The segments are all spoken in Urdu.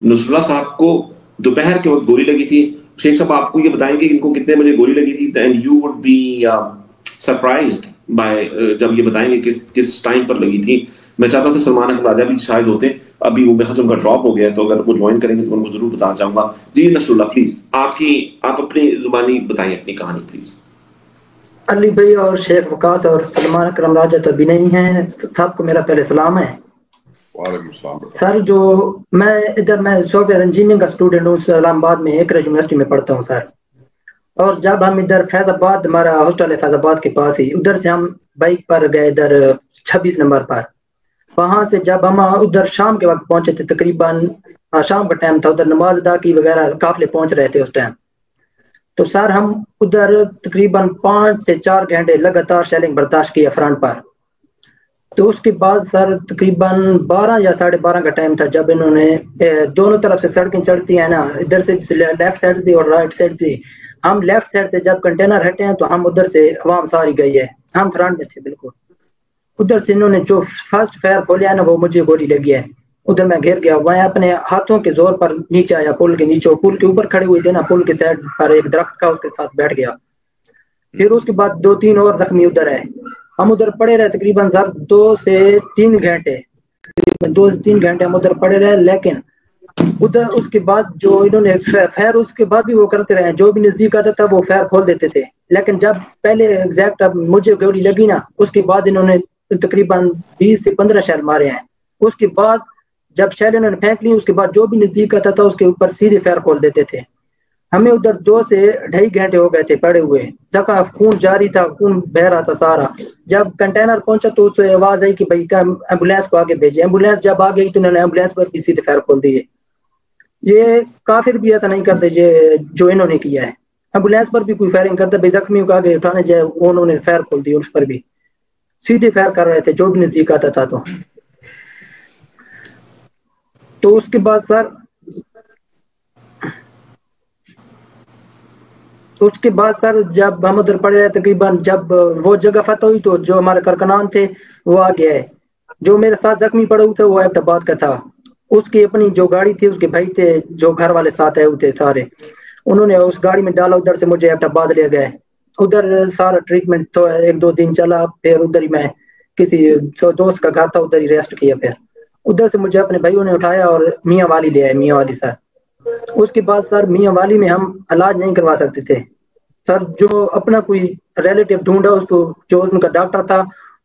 نصراللہ صاحب کو دوپہر کے وقت گولی لگی تھی. شیخ صاحب آپ کو یہ بتائیں گے کہ ان کو کتنے بجے گولی لگی تھی؟ And you would be surprised by جب یہ بتائیں گے کس ٹائم پر لگی تھی. میں چاہتا تھا سلمان اکرم راجہ بھی شاید ہوتے، ابھی وہ میرے خیال ان کا ڈراپ ہو گیا ہے، تو اگر وہ جوائن کریں گے تو ان کو ضرور بتانا چاہوں گا. جی نصراللہ پلیز آپ اپنی زبانی بتائیں اپنی کہانی پلیز. علی بھائی اور شیخ وقاص اور سلمان اکرم راجہ تو ابھی نہیں ہیں، سب کو میرا پہلے سلام ہے. وعلیکم السلام سر جو میں سافٹ ویئر انجینئرنگ کا اسٹوڈنٹ ہوں، اسلام آباد میں ایکرا یونیورسٹی میں پڑھتا ہوں سر. اور جب ہم ادھر فیض آباد، ہمارا ہاسٹل ہے فیض آباد کے پاس ہی، ادھر سے ہم بائک پر گئے ادھر 26 نمبر پر. وہاں سے جب ہم ادھر شام کے وقت پہنچے تھے، تقریباً شام کا ٹائم تھا، ادھر نماز ادا کی وغیرہ قافلے پہنچ رہے تھے اس ٹائم. تو سر ہم ادھر تقریباً 5 سے 4 گھنٹے لگاتار شیلنگ برداشت کیا فرنٹ پر. تو اس کے بعد سر تقریباً 12 یا 12:30 کا ٹائم تھا جب انہوں نے دونوں طرف سے سڑکیں چڑھتی ہیں نا، ادھر سے لیفٹ سائڈ بھی اور رائٹ سائڈ بھی. ہم لیفٹ سائڈ سے جب کنٹینر ہٹے ہیں تو ہم ادھر سے عوام ساری گئی ہے، ہم فرنٹ میں تھے بالکل. ادھر سے انہوں نے جو فرسٹ فائر کھولیا نا، وہ مجھے گولی لگی ہے. ادھر میں گھر گیا، میں اپنے ہاتھوں کے زور پر نیچے آیا، پل کے نیچے، پل کے اوپر کھڑے ہوئے تھے نا، پل کے سائڈ پر ایک درخت کا، اس کے ساتھ بیٹھ گیا. پھر اس کے بعد 2-3 اور زخمی ادھر ہے. ہم ادھر پڑے رہے تقریباً سر 2 سے 3 گھنٹے، تقریباً 2 سے 3 گھنٹے ہم ادھر پڑے رہے. لیکن ادھر اس کے بعد جو انہوں نے فائر اس کے بعد بھی وہ کرتے رہے، جو بھی نزدیک آتا تھا وہ فائر کھول دیتے تھے. لیکن جب پہلے ایگزیکٹ اب مجھے گولی لگی نا، اس کے بعد انہوں نے تقریباً 20 سے 15 شیل مارے ہیں. اس کے بعد جب شیل انہوں نے پھینک لی، اس کے بعد جو بھی نزدیک آتا تھا اس کے اوپر سیدھے فائر کھول دیتے تھے. ہمیں ادھر 2 سے 2.5 گھنٹے ہو گئے تھے پڑے ہوئے، جگہ خون جاری تھا، خون بہ رہا تھا سارا. جب کنٹینر پہنچا تو اسے آواز آئی کہ بھائی ایمبولینس کو آگے بھیجے. ایمبولینس جب آ گئی تو انہوں نے ایمبولینس پر بھی سیدھے فائر کھول دیے. یہ کافر بھی ایسا نہیں کرتے جو انہوں نے کیا ہے. ایمبولینس پر بھی کوئی فائرنگ کرتا، بھائی زخمیوں کو آگے اٹھانے جائے، انہوں نے فائر کھول دی. اس پر بھی سیدھے فائر کر رہے تھے جو بھی نزدیک آتا تھا. تو اس کے بعد سر جب ہم ادھر پڑے رہے تقریباً، جب وہ جگہ فتح ہوئی تو جو ہمارے کارکنان تھے وہ آ گیا ہے. جو میرے ساتھ زخمی پڑا ہوا تھا وہ ایبٹ آباد کا تھا. اس کی اپنی جو گاڑی تھی، اس کے بھائی تھے جو گھر والے ساتھ آئے ہوتے سارے، انہوں نے اس گاڑی میں ڈالا، ادھر سے مجھے ایبٹ آباد لے گئے. ادھر سارا ٹریٹمنٹ تو 1-2 دن چلا. پھر ادھر ہی میں کسی دوست کا گھر تھا، ادھر ہی ریسٹ کیا. پھر ادھر سے مجھے اپنے بھائیوں نے اٹھایا اور میاں والی لے آئے، میاں والی سر. اس کے بعد سر میاں والی میں ہم علاج نہیں کروا سکتے تھے سر. جو اپنا کوئی ریلیٹیو ڈھونڈا، اس کو جو ان کا ڈاکٹر تھا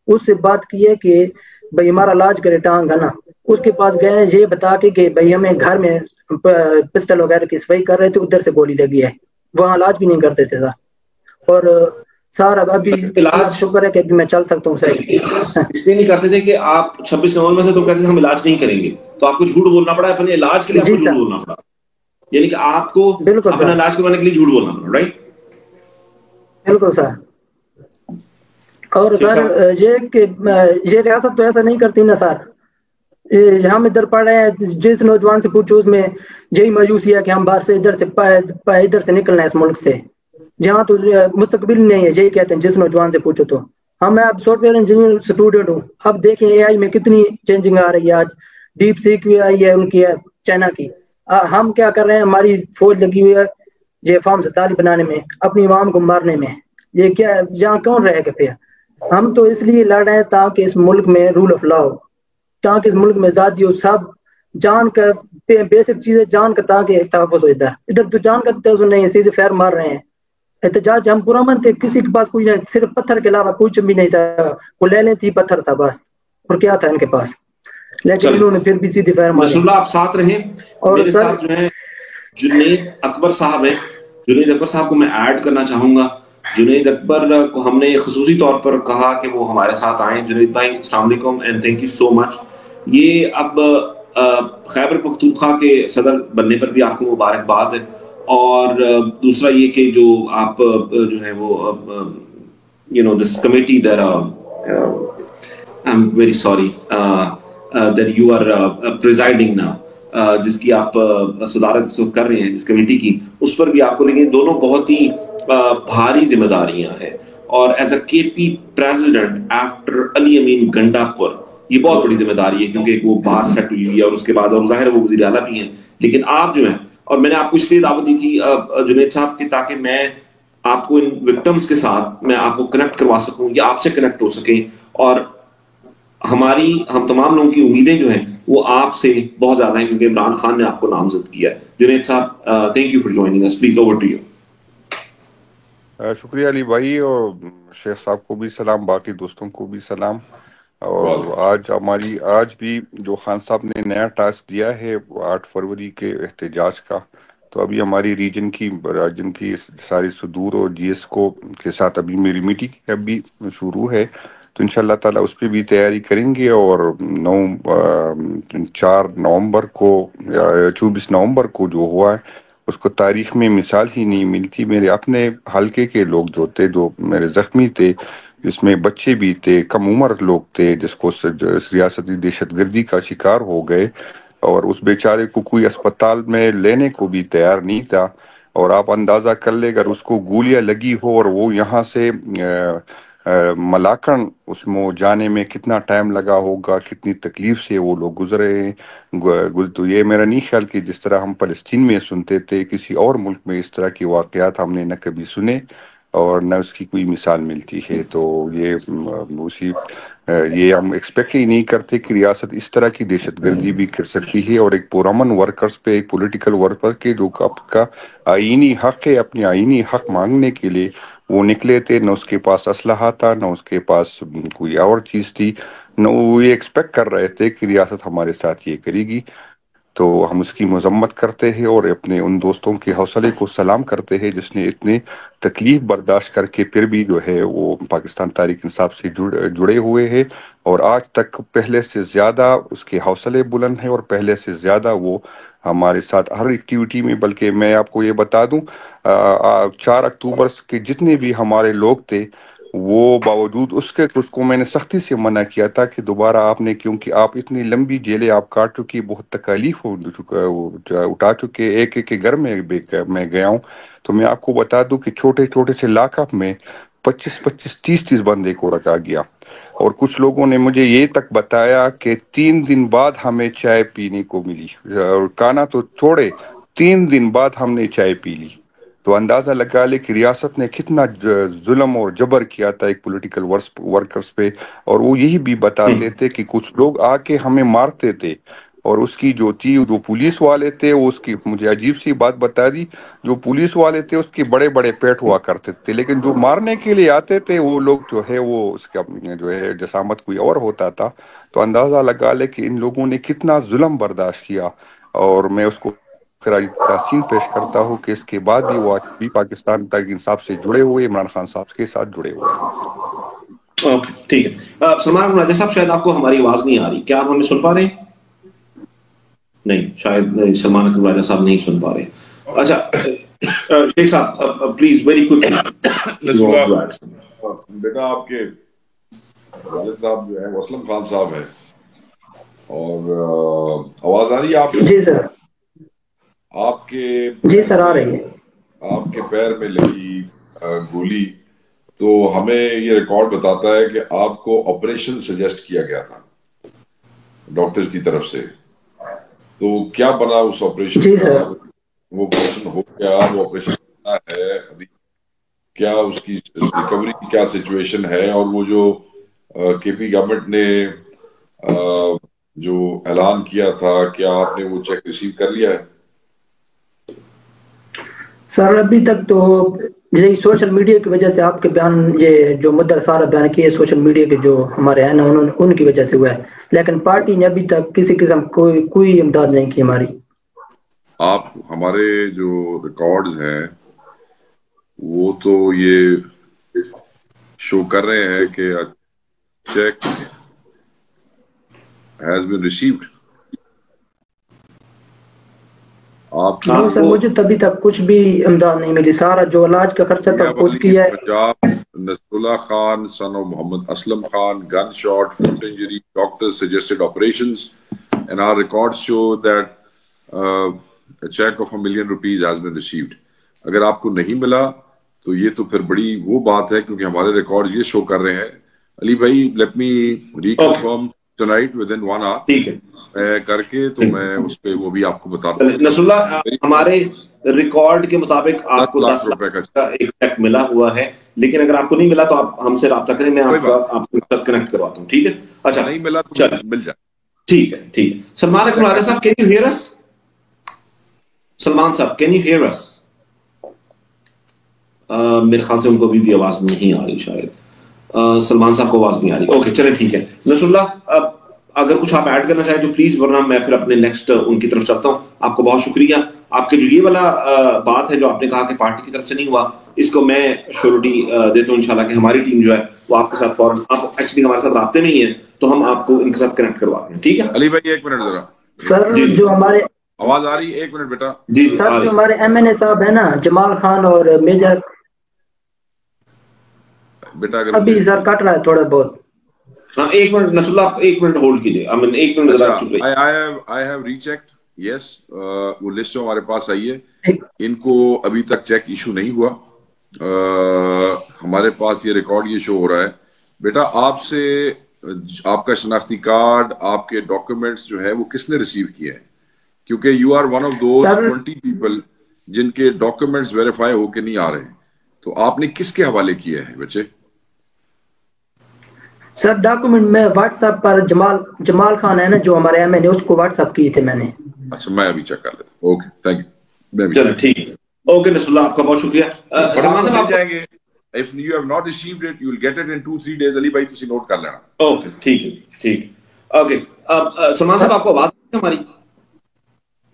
اس سے بات کی ہے کہ بھائی ہمارا علاج کرے ٹانگ ہے نا. اس کے پاس گئے یہ بتا کے کہ بھائی ہمیں گھر میں پسٹل وغیرہ کی صفائی کر رہے تھے، ادھر سے گولی لگی ہے. وہاں علاج بھی نہیں کرتے تھے سر. اور سر ابھی اللہ شکر ہے کہ ابھی میں چل سکتا ہوں سر. اس لیے نہیں کرتے تھے کہ آپ 26 نومبر میں سے تو کہتے تھے ہم علاج نہیں کریں گے، تو آپ کو جھوٹ بولنا پڑا اپنے علاج کے لیے. آپ کو جھوٹ بولنا پڑا، یعنی کہ آپ کو اپنا علاج کروانے کے لیے جھوٹ بولنا پڑا، رائٹ؟ بالکل سر. اور سر یہ ریاست تو ایسا نہیں کرتی نا سر. ہم ادھر پڑھ رہے ہیں، جس نوجوان سے پوچھو اس میں یہی مایوسی ہے کہ ہم باہر سے ادھر سے نکلنا ہے اس ملک سے، جہاں تو مستقبل نہیں ہے. یہی کہتے ہیں جس نوجوان سے پوچھو تو. میں اب سافٹ ویئر انجینئر اسٹوڈنٹ ہوں. اب دیکھیں اے آئی میں کتنی چینجنگ آ رہی ہے. آج ڈیپ سیک بھی آئی ہے، ان کی ہے چائنا کی. ہم کیا کر رہے ہیں، ہماری فوج لگی ہوئی ہے یہ فارم 47 بنانے میں، اپنی عوام کو مارنے میں. یہ کیا جہاں کون رہے گا پھر؟ ہم تو اس لیے لڑ رہے ہیں تاکہ اس ملک میں رول آف لا ہو، تاکہ اس ملک میں آزادی ہو. سب جان کا بیسک چیزیں جان کا تاکہ تحفظ ہو. ادھر تو جان کا تحفظ نہیں، سیدھے فیر مار رہے ہیں. احتجاج ہم پورا من تھے، کسی کے پاس کوئی نہیں، صرف پتھر کے علاوہ کچھ بھی نہیں تھا. وہ لے لیں تھی پتھر تھا بس، اور کیا تھا ان کے پاس. لیکن انہوں نے پھر بھی سیدھے فیر مارے. نصراللہ آپ ساتھ رہیں. میرے ساتھ جو ہے جنید اکبر صاحب ہیں. جنید اکبر صاحب کو میں ایڈ کرنا چاہوں گا. جنید اکبر کو ہم نے خصوصی طور پر کہا کہ وہ ہمارے ساتھ آئیں. جنید بھائی السلام علیکم اینڈ تھینک یو سو مچ. یہ اب خیبر پختونخوا کے صدر بننے پر بھی آپ کو مبارکباد ہے. اور دوسرا یہ کہ جو آپ جو ہے وہ this committee that I'm very sorry that you are presiding now, جس کی آپ صدارت کر رہے ہیں جس کمیٹی کی، اس پر بھی آپ کو لیکن دونوں بہت ہی بھاری ذمہ داریاں ہیں. اور ایز اے کے پی پریزیڈنٹ آفٹر علی امین گنڈا پور، یہ بہت بڑی ذمہ داری ہے کیونکہ وہ باہر سیٹ ہوئی ہوئی ہے اور اس کے بعد اور ظاہر وہ وزیر اعلیٰ بھی ہیں. لیکن آپ جو ہیں, اور میں نے آپ کو اس لیے دعوت دی تھی جنید صاحب کہ تاکہ میں آپ کو ان وکٹمز کے ساتھ میں آپ کو کنیکٹ کروا سکوں یا آپ سے کنیکٹ ہو سکیں, اور ہم تمام لوگوں کی امیدیں جو ہیں وہ آپ سے بہت زیادہ ہیں کیونکہ عمران خان نے آپ کو نامزد کیا ہے. جنید صاحب, تھینک یو فار جوائننگ اس, پلیز اوور ٹو یو. شکریہ علی بھائی, اور شیخ صاحب کو بھی سلام, باقی دوستوں کو بھی سلام. اور آج بھی جو خان صاحب نے نیا ٹاسک دیا ہے 8 فروری کے احتجاج کا, تو ابھی ہماری ریجن کی ساری صدور اور جی ایس کو کے ساتھ ابھی میری میٹنگ ابھی شروع ہے, تو انشاءاللہ تعالیٰ اس پہ بھی تیاری کریں گے. اور 4 نومبر کو یا 24 نومبر کو جو ہوا ہے اس کو تاریخ میں مثال ہی نہیں ملتی. میرے اپنے حلقے کے لوگ جو تھے, جو میرے زخمی تھے, جس میں بچے بھی تھے, کم عمر لوگ تھے, جس کو ریاستی دہشت گردی کا شکار ہو گئے, اور اس بیچارے کو کوئی اسپتال میں لینے کو بھی تیار نہیں تھا. اور آپ اندازہ کر لیں اگر اس کو گولیاں لگی ہو اور وہ یہاں سے ملاکن اس میں جانے میں کتنا ٹائم لگا ہوگا, کتنی تکلیف سے وہ لوگ گزرے ہیں. تو یہ میرا نہیں خیال کہ جس طرح ہم فلسطین میں سنتے تھے, کسی اور ملک میں اس طرح کی واقعات ہم نے نہ کبھی سنے اور نہ اس کی کوئی مثال ملتی ہے. تو یہ ہم ایکسپیکٹ ہی نہیں کرتے کہ ریاست اس طرح کی دہشت گردی بھی کر سکتی ہے. اور ایک پرامن ورکرز پہ, ایک پولیٹیکل ورکر کے جو آپ کا آئینی حق ہے, اپنی آئینی حق مانگنے کے لیے وہ نکلے تھے, نہ اس کے پاس اسلحہ تھا, نہ اس کے پاس کوئی اور چیز تھی, نہ وہ یہ ایکسپیکٹ کر رہے تھے کہ ریاست ہمارے ساتھ یہ کرے گی. تو ہم اس کی مذمت کرتے ہیں اور اپنے ان دوستوں کے حوصلے کو سلام کرتے ہیں جس نے اتنے تکلیف برداشت کر کے پھر بھی جو ہے وہ پاکستان تحریک انصاف سے جڑے ہوئے ہیں. اور آج تک پہلے سے زیادہ اس کے حوصلے بلند ہیں اور پہلے سے زیادہ وہ ہمارے ساتھ ہر ایکٹیویٹی میں. بلکہ میں آپ کو یہ بتا دوں 4 اکتوبر کے جتنے بھی ہمارے لوگ تھے, وہ باوجود اس کو میں نے سختی سے منع کیا تھا کہ دوبارہ آپ نے, کیونکہ آپ اتنی لمبی جیلیں آپ کاٹ چکی, بہت تکالیف اٹھا چکے, ایک کے گھر میں گیا ہوں. تو میں آپ کو بتا دوں کہ چھوٹے چھوٹے سے لاک اپ میں 25 30 بندے کو رکھا گیا. اور کچھ لوگوں نے مجھے یہ تک بتایا کہ 3 دن بعد ہمیں چائے پینے کو ملی, اور کھانا تو چھوڑے 3 دن بعد ہم نے چائے پی لی. تو اندازہ لگا لے کہ ریاست نے کتنا ظلم اور جبر کیا تھا ایک پولیٹیکل ورکرز پہ. اور وہ یہی بھی بتاتے تھے کہ کچھ لوگ آ کے ہمیں مارتے تھے, اور اس کی جو پولیس والے تھے وہ اس کی مجھے عجیب سی بات بتا دی, جو پولیس والے تھے اس کے بڑے بڑے پیٹ ہوا کرتے تھے, لیکن جو مارنے کے لیے آتے تھے وہ لوگ جو ہے وہ اس کا جو ہے جسامت کوئی اور ہوتا تھا. تو اندازہ لگا لے کہ ان لوگوں نے کتنا ظلم برداشت کیا. اور میں اس کو خراج تحسین پیش کرتا ہوں کہ اس کے بعد بھی وہ آج بھی پاکستان تحریک انصاف سے جڑے ہوئے, عمران خان صاحب کے ساتھ جڑے ہوئے. اوکے, ٹھیک ہے. سلمان راجہ صاحب, شاید آپ کو ہماری آواز نہیں آ رہی, کیا آپ ہمیں سن پا رہے ہیں؟ نہیں, شاید سلمان اکرم راجہ صاحب نہیں سن پا رہے. اچھا شیخ صاحب پلیز ویری کوئکلی. بیٹا آپ کے والد صاحب جو ہے وہ اسلم خان صاحب ہیں, اور آواز آ رہی ہے آپ کو؟ جی سر. آپ کے جی سر آ رہی ہے. آپ کے پیر میں لگی گولی, تو ہمیں یہ ریکارڈ بتاتا ہے کہ آپ کو آپریشن سجیسٹ کیا گیا تھا ڈاکٹرز کی طرف سے. تو کیا بنا اس آپریشن کا؟ وہ آپریشن ہو گیا, وہ آپریشن ہے ابھی کیا اس کی ریکوری کی کیا سچویشن ہے؟ اور وہ جو کے پی گورنمنٹ نے جو اعلان کیا تھا, کیا آپ نے وہ چیک ریسیو کر لیا ہے؟ سر ابھی تک تو یہی سوشل میڈیا کی وجہ سے آپ کے بیان, یہ جو مدعا سارا بیان کیے سوشل میڈیا کے جو ہمارے ہیں نا ان کی وجہ سے ہوا ہے, لیکن پارٹی نے ابھی تک کسی قسم کوئی امداد نہیں کی ہماری. آپ ہمارے جو ریکارڈز ہیں وہ تو یہ شو کر رہے ہیں کہ چیک ہیز بین ریسیوڈ. آپ سر مجھے ابھی تک کچھ بھی امداد نہیں ملی, سارا جو علاج کا خرچہ تھا خود کیا ہے. پنجاب نصر اللہ Khan son of Muhammad Aslam Khan, gun shot, foot injury, doctors suggested operations, and our records show that a check of $1 million has been received. اگر آپ کو نہیں ملا تو یہ تو پھر بڑی وہ بات ہے, کیونکہ ہمارے ریکارڈز یہ شو کر رہے ہیں. علی بھائی, let me reconfirm tonight within 1 hour. ٹھیک ہے کر کے تو میں اس پہ وہ بھی آپ کو بتا دوں. نصر اللہ ہمارے ریکارڈ کے مطابق آپ کو 10 لاکھ کا ایک چیک ملا ہوا ہے, لیکن اگر آپ کو نہیں ملا تو آپ ہم سے رابطہ کریں, میں آپ کے ساتھ کنیکٹ کرواتا ہوں. ٹھیک ہے, اچھا نہیں ملا تو مل جائے. ٹھیک ہے ٹھیک ہے. سلمان اکمل عادل صاحب, کین یو ہیئر اس؟ سلمان صاحب کین یو ہیئر اس؟ میرے خیال سے ان کو بھی آواز نہیں آ رہی شاید. سلمان صاحب کو آواز نہیں آ رہی. اوکے چلے ٹھیک ہے. نصر اللہ اگر کچھ آپ ایڈ کرنا چاہیں تو پلیز, ورنہ میں پھر اپنے نیکسٹ ان کی طرف چلتا ہوں. آپ کو بہت شکریہ. آپ کے جو یہ والا بات ہے جو آپ نے کہا کہ پارٹی کی طرف سے نہیں ہوا, اس کو میں شیورٹی دیتا ہوں انشاءاللہ کہ ہماری ٹیم جو ہے وہ آپ کے ساتھ فوراً, آپ ایکچولی ہمارے ساتھ رابطے میں ہی ہیں تو ہم آپ کو ان کے ساتھ کنیکٹ کرواتے ہیں. ٹھیک ہے علی بھائی ایک منٹ ذرا سر, جو ہمارے آواز آ رہی ہے؟ ایک منٹ بیٹا. جی سر, جو ہمارے MNA صاحب ہیں نا جمال خان اور میجر, بیٹا اگر ابھی سر کٹ رہا ہے تھوڑا بہت. ہاں ایک منٹ نصر اللہ, آپ ایک منٹ ہولڈ کیجیے. ایک منٹ ذرا چپ رہیے. I have rechecked. Yes, وہ لسٹ جو ہمارے پاس آئی ہے ان کو ابھی تک چیک ایشو نہیں ہوا. ہمارے پاس یہ ریکارڈ یہ شو ہو رہا ہے. بیٹا آپ سے آپ کا شناختی کارڈ, آپ کے ڈاکومنٹس جو ہے وہ کس نے ریسیو کیے ہیں؟ کیونکہ you are one of those 20 people جن کے ڈاکومنٹس ویریفائی ہو کے نہیں آ رہے ہیں. تو آپ نے کس کے حوالے کیے ہیں بچے؟ سر ڈاکومنٹ میں واٹس ایپ پر جمال خان ہے نا جو ہمارے MNA, اس کو واٹس ایپ کیے تھے میں نے. اچھا میں ابھی چیک کر لیتا ہوں. Okay thank you. چلو ٹھیک ہے. اوکے نصر اللہ آپ کا بہت شکریہ. سلمان صاحب آپ جائیں گے. If you have not received it, you will get it in 2-3 days. علی بھائی تسی نوٹ کر لینا. اوکے ٹھیک ہے ٹھیک ہے. اوکے سلمان صاحب آپ کو آواز ہماری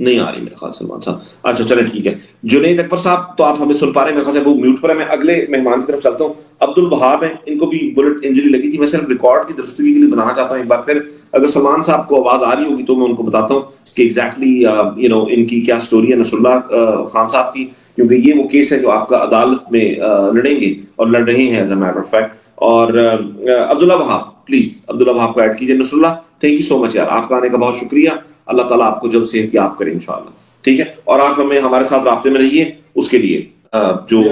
نہیں آ رہی میرے خیال سلمان صاحب. اچھا چلے ٹھیک ہے. جنید اکبر صاحب تو آپ ہمیں سن پا رہے ہیں میرے خیال سے, وہ میوٹ پر ہے. میں اگلے مہمان کی طرف چلتا ہوں. عبد الوہاب ہیں, ان کو بھی بلٹ انجری لگی تھی. میں صرف ریکارڈ کی درستگی کے لیے بتانا چاہتا ہوں ایک بار پھر, اگر سلمان صاحب کو آواز آ رہی ہوگی تو میں ان کو بتاتا ہوں کہ ایگزیکٹلی ان کی کیا سٹوری ہے نصر اللہ خان صاحب کی, کیونکہ یہ وہ کیس ہے جو آپ کا عدالت میں لڑیں گے اور لڑ رہے ہیں as a matter of fact. اور عبداللہ وہاب پلیز, عبداللہ وہاب کو ایڈ کیجیے. نصر اللہ تھینک یو سو مچ یار, آپ کا آنے کا بہت شکریہ. اللہ تعالیٰ آپ کو جلد صحت یاب کرے انشاءاللہ. ٹھیک ہے, اور آپ ہمارے ساتھ رابطے میں رہیے اس کے لیے جو